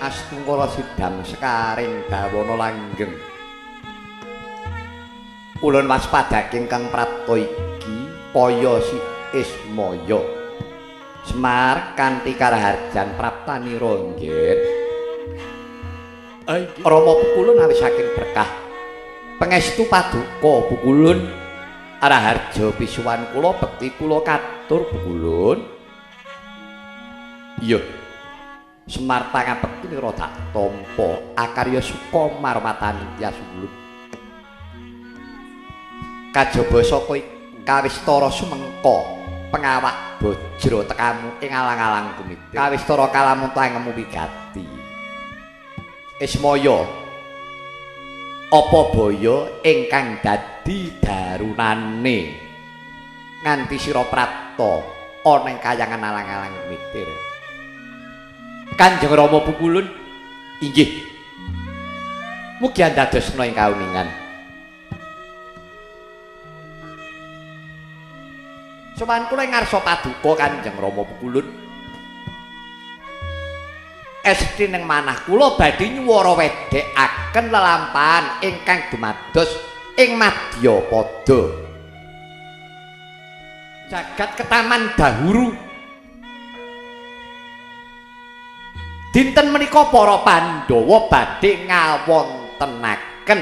Astungkara sidang sekaring dawana langgeng. Ulun waspadake ingkang prapta iki kaya si Ismaya. Semar kanthi karaharjan praptanira nggih. Rama Pukulun awis saking berkah. Pangestu paduka Pukulun. Araharja pisuwan kula bekti kula katur Pukulun. Iya. Semar pangabekti nira dak tampa akarya suka marwatani Yasulun. Kajaba saka kawistara sumengka pengawak bajra tekamu ing alang-alang kumite. Kawistara kalamun tangemu wigati. Ismaya apa baya ingkang dadi darunane nganti sira prapta ana ing kayangan alang-alang kumite. Kanjeng Rama Pukulun inggih mugi andadosna ing kauningan. Sowan kula ngarsa paduka Kanjeng Rama Pukulun. Esti ning manah kula badhe nyuwara wedhekaken lelampahan ingkang dumados ing Madyapada. Jagat ketaman dahuru. Dinten menika para Pandhawa badhe ngawontenaken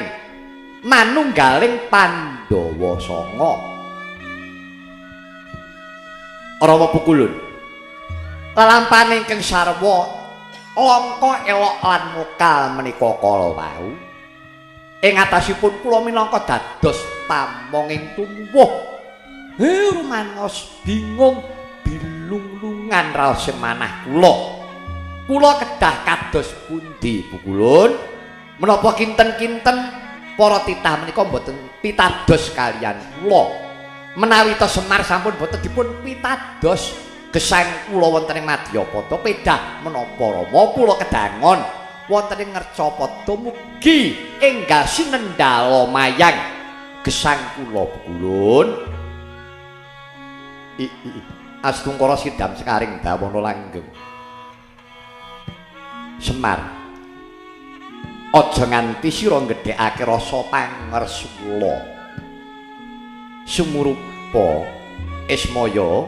manunggaling Pandhawa Sanga. Rama Pukulun. Lelampahan ingkang sarwa langka elok lan mokal menika kala wau. Ing atasipun kula minangka dados pamonging tuwuh. Rumanos bingung bilung-lungan raos manah kula. Kula kedah kados pundi Pukulun? Menapa kinten-kinten para titah menika mboten pitados kalian kula. Menawi to Semar sampun boten dipun pitados gesang kula wonten ing Madyapada pedah menapa Rama kula kedangon wonten ing Ngercapada mugi enggal sinendhala mayang gesang kula Pukulun. Astungkara sidam sekaring dawana langgeng. Semar aja nganti sira nggedhekake rasa pangersula. Sumurupa Ismaya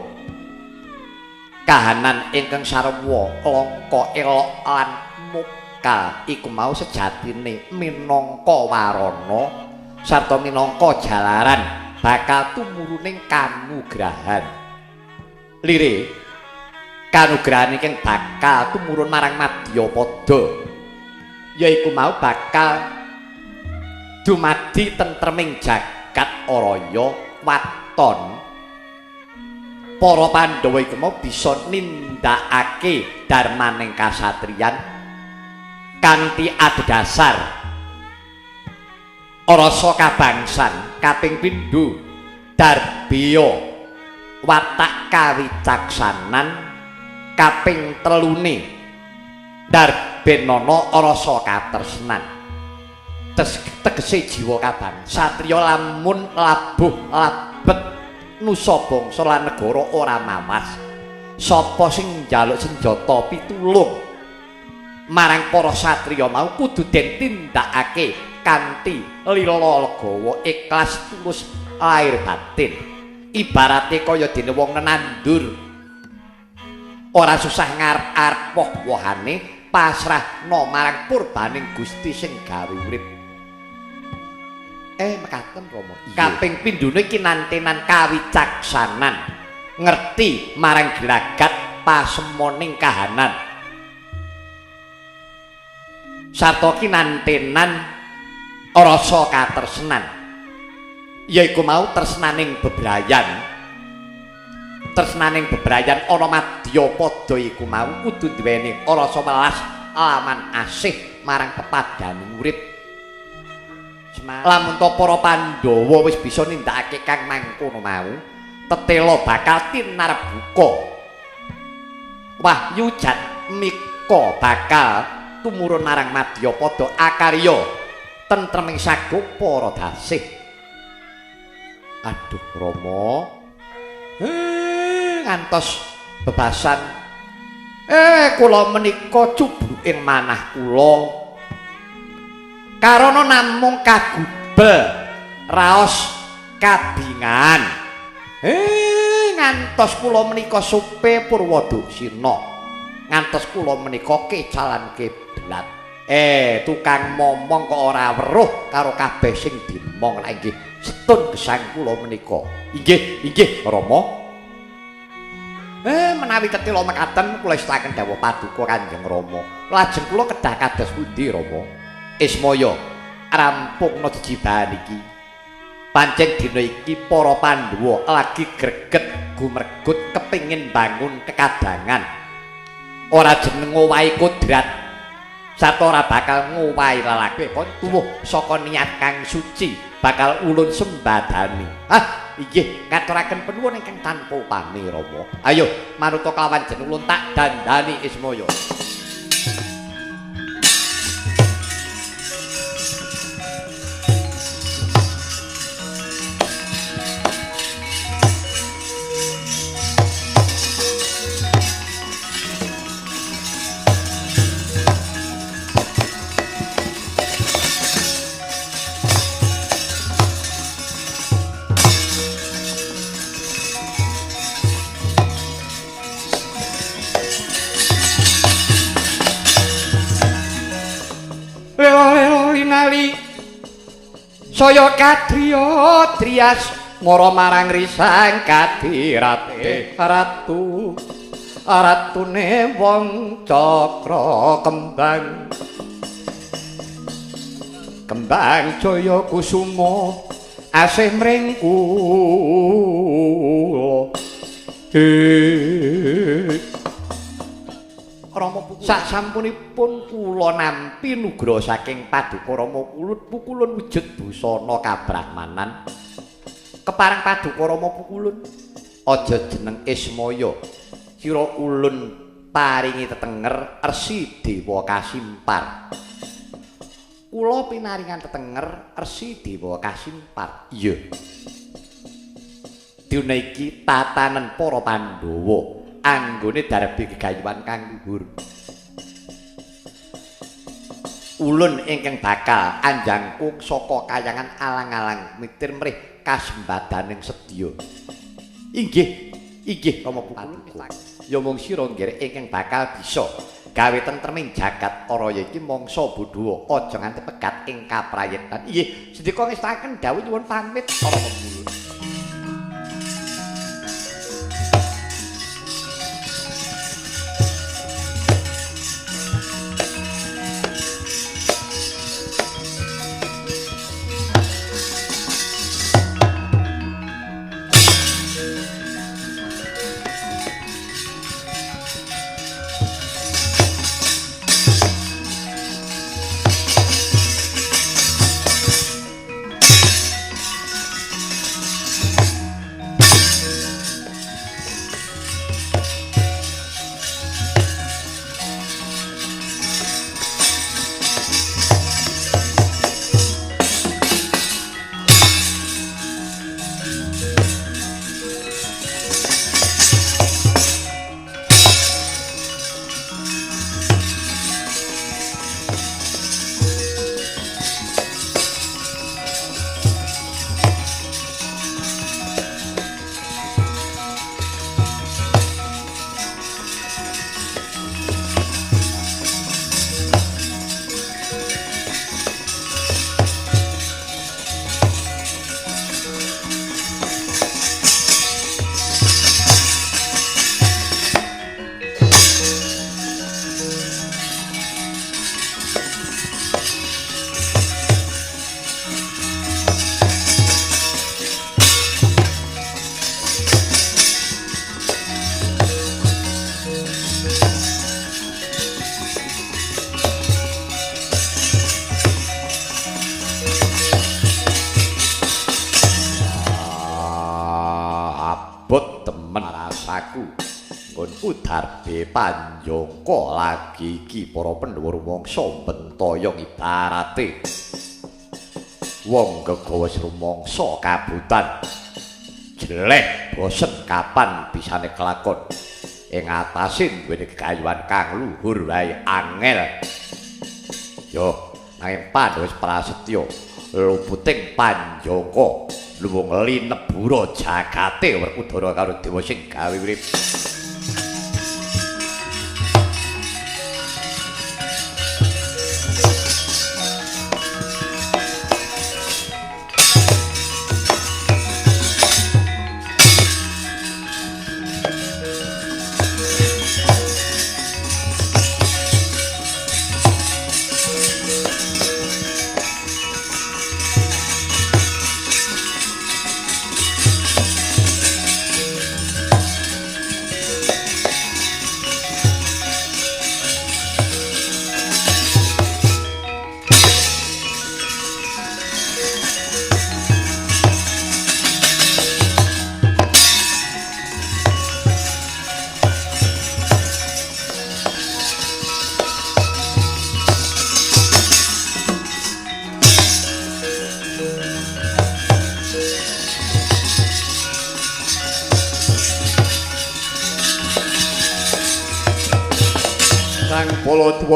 kahanan ingkang sarwa langka elok lan mokal iku mau sejatine minangka warana sarta minangka jalaran bakal tumuruning kanugrahan. Lire kanugrahan ingkang bakal tumurun marang Madyapada yaiku mau bakal dumadi tentreming jagat araya waton. Para Pandhawa iku mau bisa nindakake darmaning kasatriyan kanthi adhedhasar rasa kabangsan kaping pindho darbiya watak kawicaksanan kaping telune darbenana rasa katresnan. Tegese jiwa kabang satriya lamun labuh labet nusa bangsa lan negara ora mawas. Sapa sing njaluk senjata pitulung marang para satriya mau kudu den tindakake kanthi lila legawa ikhlas tulus lahir batin. Ibarate kaya dene wong nenandur ora susah ngarep-arep woh-wohane pasrahna marang purbaning Gusti sing gawe urip. Mekaten Rama. Kaping pindhone kinantenan kawicaksanan, ngerti marang gelagat pasemoning kahanan. Sarta kinantenan rasa katresnan. Yaiku mau tresnaning bebrayan. tresnaning bebrayan ana madya padha iku mau kudu duweni rasa welas laman asih marang pepadaning urip. Lamun to para Pandhawa wis bisa nindakake kang mangkono mau, tetela bakal tinarep buka. Wahyu Jatmika bakal tumurun marang Madyapada akarya tentreming sagup para dasih. Aduh Rama, ngantos bebasan kula menika jubluking manah kula karana namung kagubel raos kabingan ngantos kula menika supe Purwadaksina ngantos kula menika kecalan kiblat tukang momong kok ora weruh karo kabeh sing dimong lha nggih setun gesang kula menika inggih Rama menawi tetela mekaten kula istaken dawuh paduka Kanjeng Rama lajeng kula kedah kados pundi Rama Ismaya rampungna jejibahan iki pancen dina iki para Pandhawa lagi greget gumregut kepingin bangun kekadangan ora jeneng ngowahi kodrat sarta ora bakal ngowahi lelaki kon tuwuh saka niat kang suci bakal ulun sembadani inggih ngaturaken panuwun ingkang tanpa upami Rama ayo manuta kelawan jeneng ulun tak dandani Ismaya. Linali saya kadriya driyas ngara marang risang kadirate ratune wong cakra kembang jaya kusuma asih mringku Rama sak sampunipun kula nampi nugra saking Paduka Rama pukulun wujud busana kabrahmanan. Kepareng Paduka Rama pukulun aja jeneng Ismaya. Sira ulun paringi tetenger Resi Dewa Kasimpar. Kula pinaringan tetenger Resi Dewa Kasimpar. Iya. Dina iki tatanen para Pandhawa anggone darbi gegayuhan kang luhur. Ulun ingkang bakal anjangku saka kayangan alang-alang mitir mrih kasembadaning sedya. Inggih Rama pukulun. Ya mung sira nggih ingkang bakal bisa gawe tentreming jagat raya iki mangsa Budhawa aja nganti pegat ing kaprayetan. Inggih, sedika ngestaken dawuh nyuwun pamit para pemulung. Udarbe Panjangka lagi iki para pendhuwur mangsa bentaya ibarate wong gegawa rumangsa kabutan jeleh bosen kapan bisane kelakon ing atase duweni kekayuan kang luhur wae angel yo nanging Pandhawa wis prasetya luputing Panjangka luwung linebura jagate Werkudara karo dewa sing gawe urip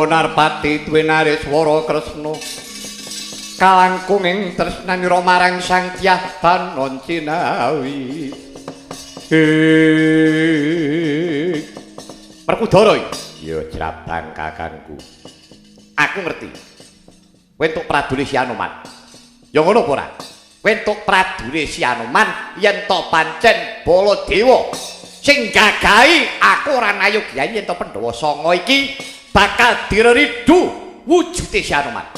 Narpati duwenare swara Kresna kalangkung ing tresnanira marang Sang Hyang Banon Cinawi Werkudara ya jrabang kakangku aku ngerti kowe entuk pradune Si Anoman ya ngono apa ora kowe entuk pradune Si Anoman yen to pancen Baladewa sing gagahi aku ora nayogyani yen to Pandhawa Sanga iki bakal direridu wujude Si Anoman.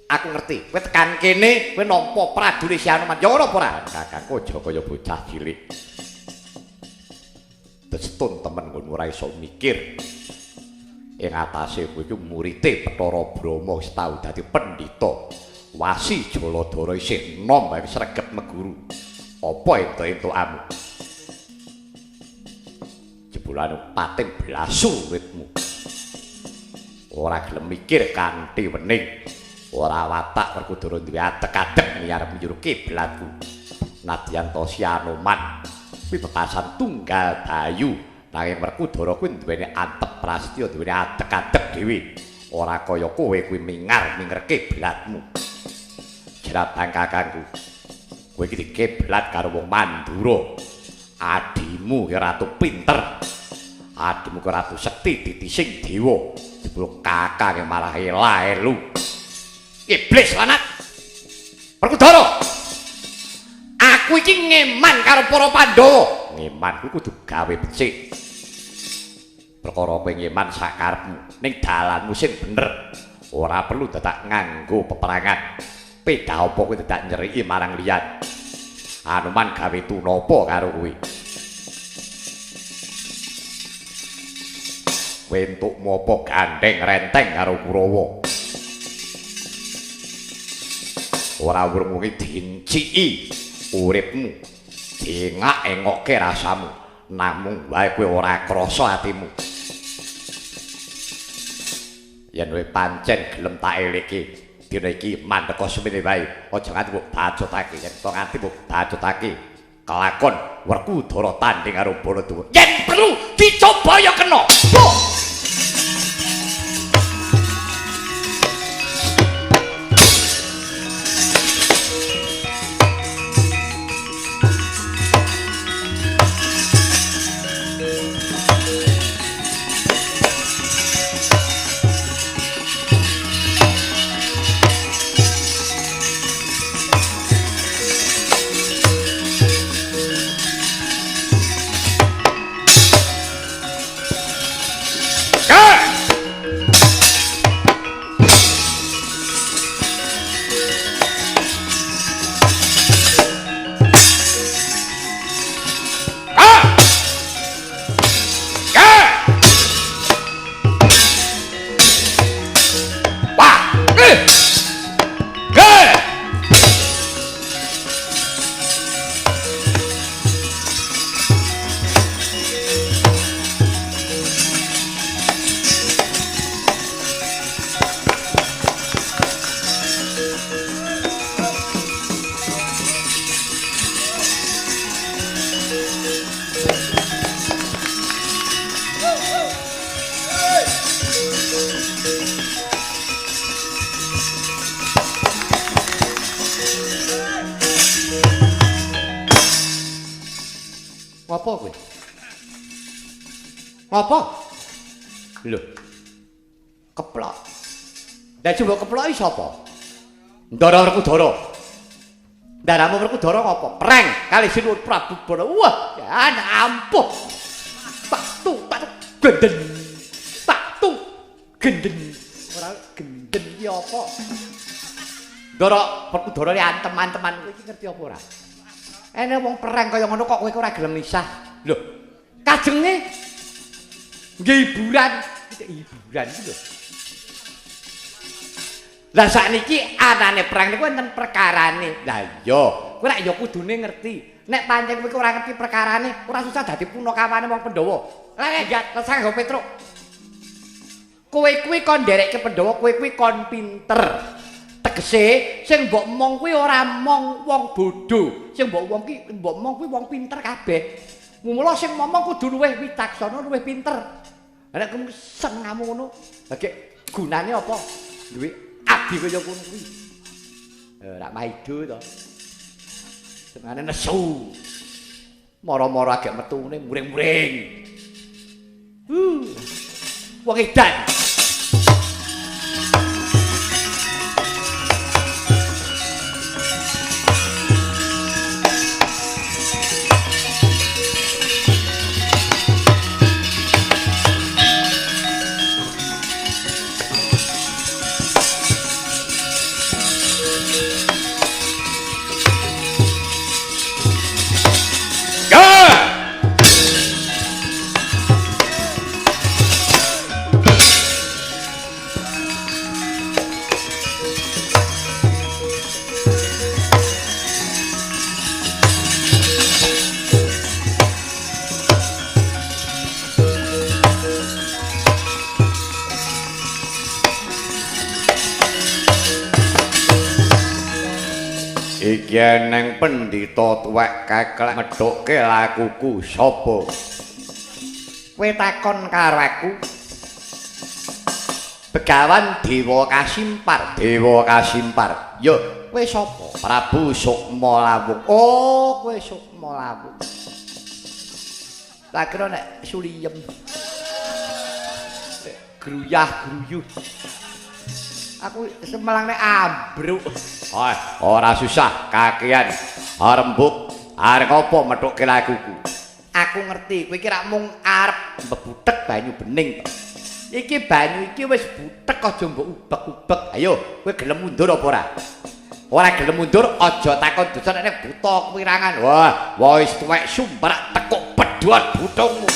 Aku ngerti, kowe tekan kene kowe nampa pradune Si Anoman. Ya ora apa ora? Kakangku aja kaya bocah cilik. Destun temen ngono ora iso mikir. Ing atase kowe iku murite Bathara Brahma wis tau dadi pendhita. Wasi Jaladara isih enom bae sregep meguru. Apa entuk-entukamu? Jebulane pating blasu uripmu. Ora gelem mikir kanthi wening. Ora watak Werkudara duwe atek-atek arep njuru kiblatku. Nadyan to Si Anoman kuwi petasan tunggal bayu nanging Werkudara kuwi duweni antep prasetya duweni atek-atek dhewe. Ora kaya kowe kuwi mingar-minger kiblatmu. Jrabang kakangku. Kowe iki dikiblat karo wong Mandura. Adimu ya ratu pinter. Adimu ke ratu sekti ditising dewa. Jebul kakang malah elu. Iblis lanat. Werkudara. Aku iki ngeman karo para Pandhawa. Ngeman kuwi kudu gawe becik. Perkara kowe ngeman sakarepmu ning dalanmu sing bener. Ora perlu dadak nganggo peperangan. Peda apa kowe dadak nyeriki marang liyan. Anoman gawe tunapa karo kowe. Kowe entuk mopo gandeng renteng karo Kurawa. Ora wurungi dinciki uripmu. Dingak-engokke rasamu. Namung wae kowe ora krasa atimu. Yen kowe pancen gelem tak eleke, dina iki mandheka semene wae. Aja nganti mbok bacotake, yen to nganti mbok bacotake. Kelakon Werkudara tanding karo Baladewa. Yen perlu dicoba ya kena. Ngopo kowe? Ngopo? Lho. Keplok. Lah coba keploki sapa? Ndara Werkudara. Ndaramu Werkudara ngopo? Perang kali Sinuwun Prabu Bala. Wah, ya ampun. Pak tu genden. Pak tu genden. Ora genden iki apa? Ndara Werkudara antem-anteman kowe iki ngerti apa ora? Ene wong perang kaya ngono kok kowe ora gelem misah. Lho, kajenge nggih hiburan iki lho. Lah sakniki anane perang niku enten perkarane. Lah iya, kowe nek ya kudune ngerti. Nek pancen kowe ora ngerti perkarane, ora susah dadi punakawane wong Pandhawa. Lah ya lesang go Petruk. Kowe kuwi kon nderekke Pandhawa, kowe kuwi kon pinter. Tegese sing mbok mong kuwi ora mong wong bodho. Sing mbok mong kuwi wong pinter kabeh. Mula sing ngomong kudu luwih wicaksana, luwih pinter. Nek kowe sengamu ngono, lha gunane apa? Duwe adi kaya ngono kuwi. Ora maido to. Senengane nesu. Moro-moro agek metune muring-muring. Wong edan. Iki neng pendhita tuwek keklek medhokke lakuku sapa? Kowe takon karo aku. Begawan Dewa Kasimpar, Dewa Kasimpar. Yo, kowe sapa? Prabu Sukma Lawung. Oh, kowe Sukma Lawung. Tak kira nek suliyem. Gruyah-gruyuh. Aku semelangne ambruk. Oh, ora susah kakean. Rembug arep apa methuke laguku. Aku ngerti kowe iki rak mung arep mbebutek banyu bening. Iki banyu iki wis butek aja mbok ubek-ubek. Ayo, kowe gelem mundur apa ora? Ora gelem mundur aja takon dosa nek buta kewirangan. Wah, wis tuwek sumbrak tekuk pedhot butungmu.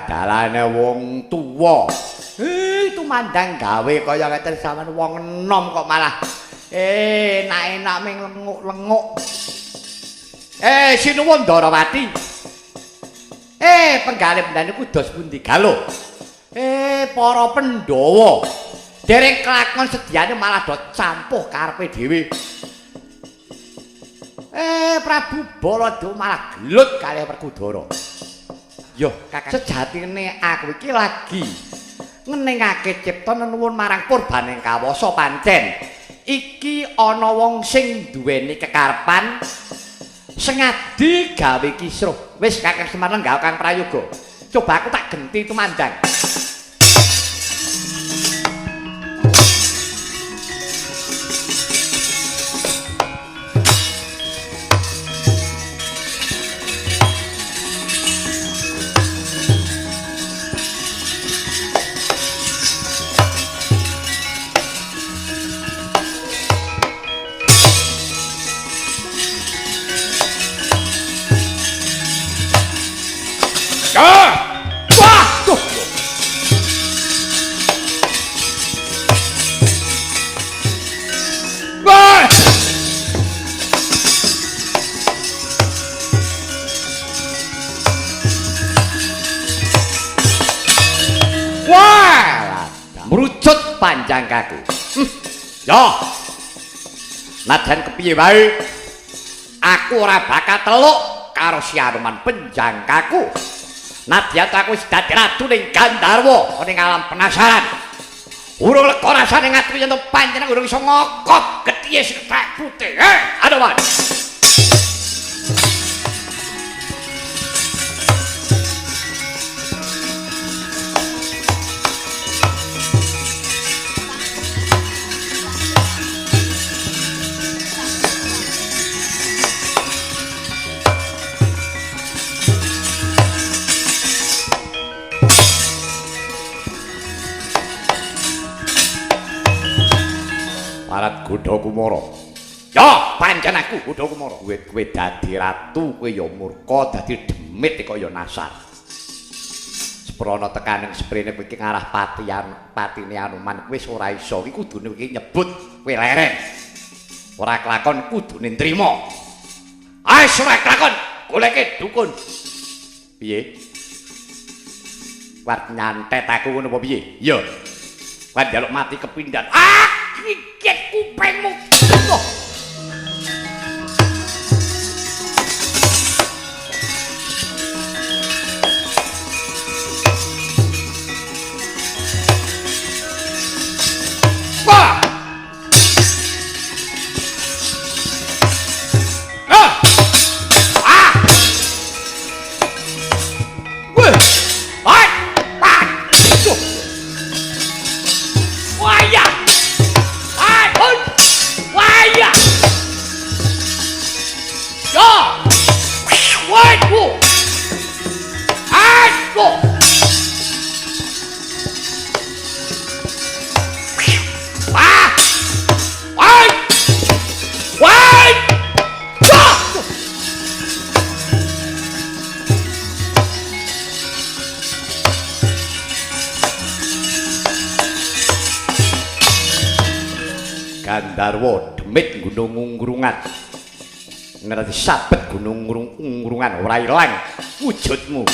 Dalane wong tuwa. Itu mandang gawe kaya ngeten sampean wong enom kok malah enak-enak ming lenguk-lenguk. Sinuwun Ndarawati. Penggalih niku dos pundi galo? Para Pandhawa. Dereng kelakon sediane malah do campuh karepe dhewe. Prabu Baladéwa malah gelut kalih Werkudara. Yo, Kakang, sejatine aku iki lagi ngeningake cipta nuwun marang purbaning kawasa pancen iki ana wong sing duweni kekarepan sengadi gawe kisruh. Wis Kakang Semar Lenggah Kang Prayoga. Coba aku tak genti tumandang. Merucut panjang kaku. Ya. Najan kepiye wae aku ora bakal teluk karo si Anoman penjangkaku. Nadyan aku wis dadi ratu ning Gandharwa ning alam penasaran. Urung lega rasane ngatu yen panjenengan urung iso ngokok getihe sekak putih. Anoman. Parat Gudha Kumara. Ya, pancen aku Gudha Kumara. Kowe dadi ratu, kowe ya murka, dadi demit kaya nasar. Seprana tekaning sprene kowe iki ngarah patine Anoman wis ora iso. Iki kudune kowe nyebut kowe leren. Ora kelakon kudune nrimo. Ae ora kelakon, goleke dukun. Piye? War nyantet aku ngono apa piye? Ya. Kan njaluk mati kepindhan. Ngikit kupengmu. Wah! Gandharwa demit gunung ungrungan. Ngerti sabet gunung ungrungan ora ilang wujudmu.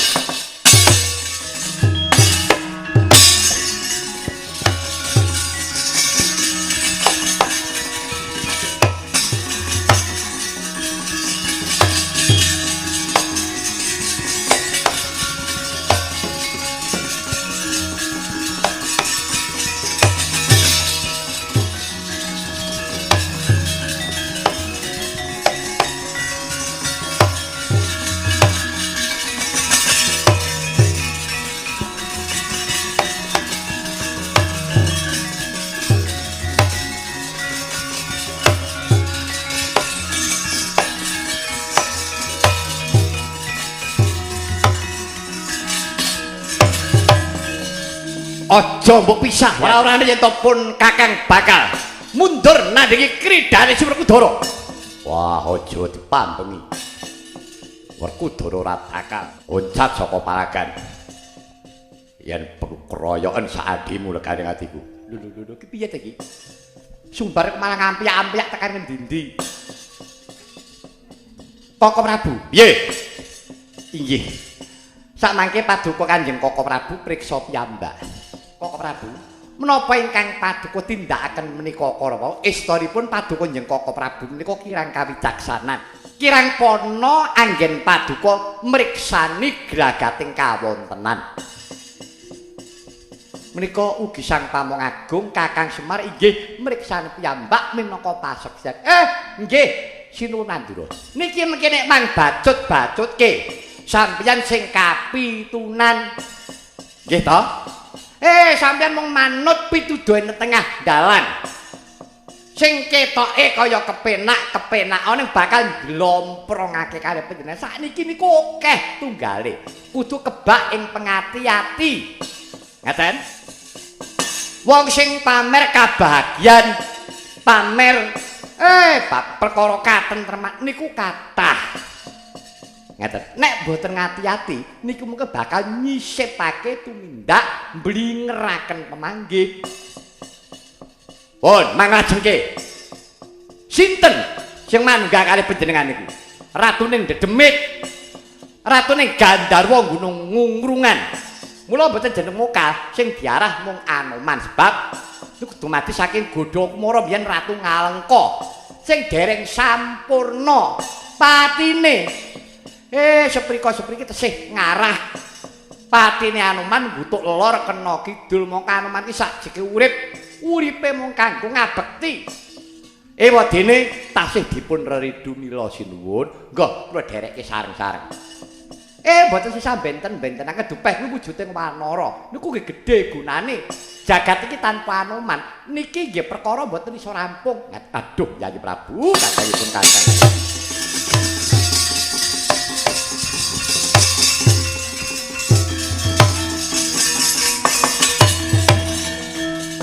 Aja mbok pisah ora-orane yen pun Kakang bakal mundur nandingi kridane Werkudara. Wah, aja dipampengi. Werkudara ora bakal oncat saka paragan. Yen perlu keroyokan saadimu lekane atiku. Lho ki piye ta iki? Sumbar malah ngampiak-ampiak tekan ngendi-endi. Koko Prabu. Piye? Inggih. Sakmangke paduka Kanjeng Koko Prabu priksa piyambak. Koko Prabu, menapa ingkang paduka tindakaken menika kala estunipun paduka Kanjeng Koko Prabu menika kirang kawicaksanan. Kirang pana anggen paduka mriksani gragating kawontenan. Menika ugi sang Pamong Agung Kakang Semar inggih mriksani piyambak minangka paseksyan. Nggih, Sinunandura. Niki mengki nek mang bacut-bacutke sampeyan sing kapitunan. Nggih to? Sampeyan mung manut pituduhe tengah dalan. Sing ketoke kaya kepenak-kepenakane bakal glomprongake karo panjenengan. Sakniki niku akeh tunggale. Kudu kebak ing pengati-ati. Ngaten? Wong sing pamer kabahagian, pamer perkara katentreman niku kathah. Ngaten. Nek mboten ngati-ati niku mengko bakal nyisipake tumindak mblingeraken pemanggih. Pun mangajengke. Sinten sing manggah kalih panjenengan niku? Ratuning Dedemit. Ratuning Gandarwa Gunung Ngungrungan. Mula mboten jeneng Mokal sing diarah mung Anoman sebab niku dumadi saking Godha Kumara biyen Ratu Ngalengka sing dereng sampurna patine. Seprika-sepriki tesih ngarah patine Anoman mbutuk lor kena kidul mongko Anoman iki sajeke uripe mung kanggo ngabekti. Wadene tasih dipun reridu mila sinuwun. Nggih kula dherekke sareng-sareng. Mboten sisa benten-bentenaken dupeh niku wujuding wanara. Niku nggih gedhe gunane. Jagat iki tanpa Anoman niki nggih perkara mboten iso rampung. Aduh, Yayi Prabu, kadangipun kadang.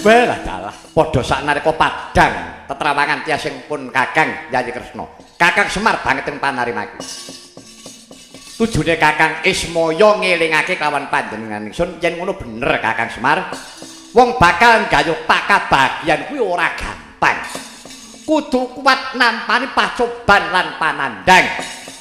Welah dalah padha saknalika padhang tetrawangan tiasingipun Kakang Yayi Kresna. Kakang Semar banget ing panarimaku. Tujune Kakang Ismaya ngelingake kawan panjenengan ingsun yen ngono bener Kakang Semar. Wong bakal gayuh pakabagian kuwi ora gampang. Kudu kuat nampani pacoban lan panandang.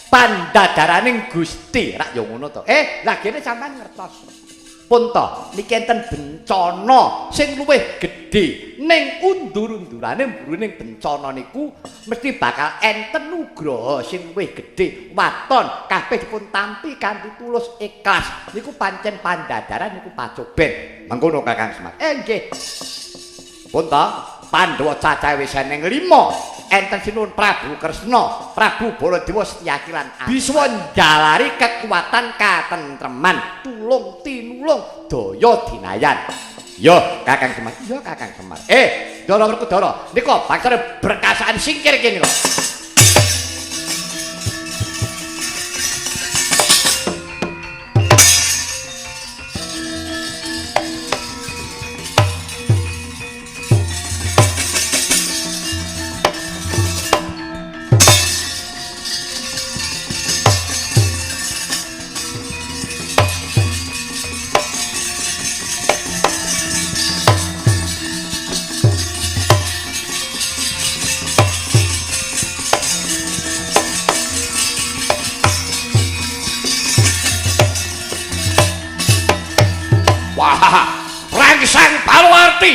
Pandadaraning Gusti rak yo ngono to. Lah kene sampean ngertos. Pun to niki enten bencana sing luwih gedhe ning undur-undurane mburuning bencana niku mesti bakal enten nugraha sing luwih gedhe waton kabeh dipun tampi kanthi tulus ikhlas niku pancen pandadaran niku pacoben mengkono Kakang Semar. Nggih pun to Pandhawa cacahe wis eneng 5 enten Sinuwun Prabu Kresna, Prabu Baladewa Setyaki lan bisa njalari kekuatan katentreman, tulung tinulung daya dinayan. Yo Kakang Semar, yo Kakang Semar. Ndara Werkudara, nika bangsane berkasaan singkir kene kok. Rangsang Paluarti.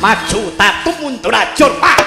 Maju tatu mundur ajur Pak.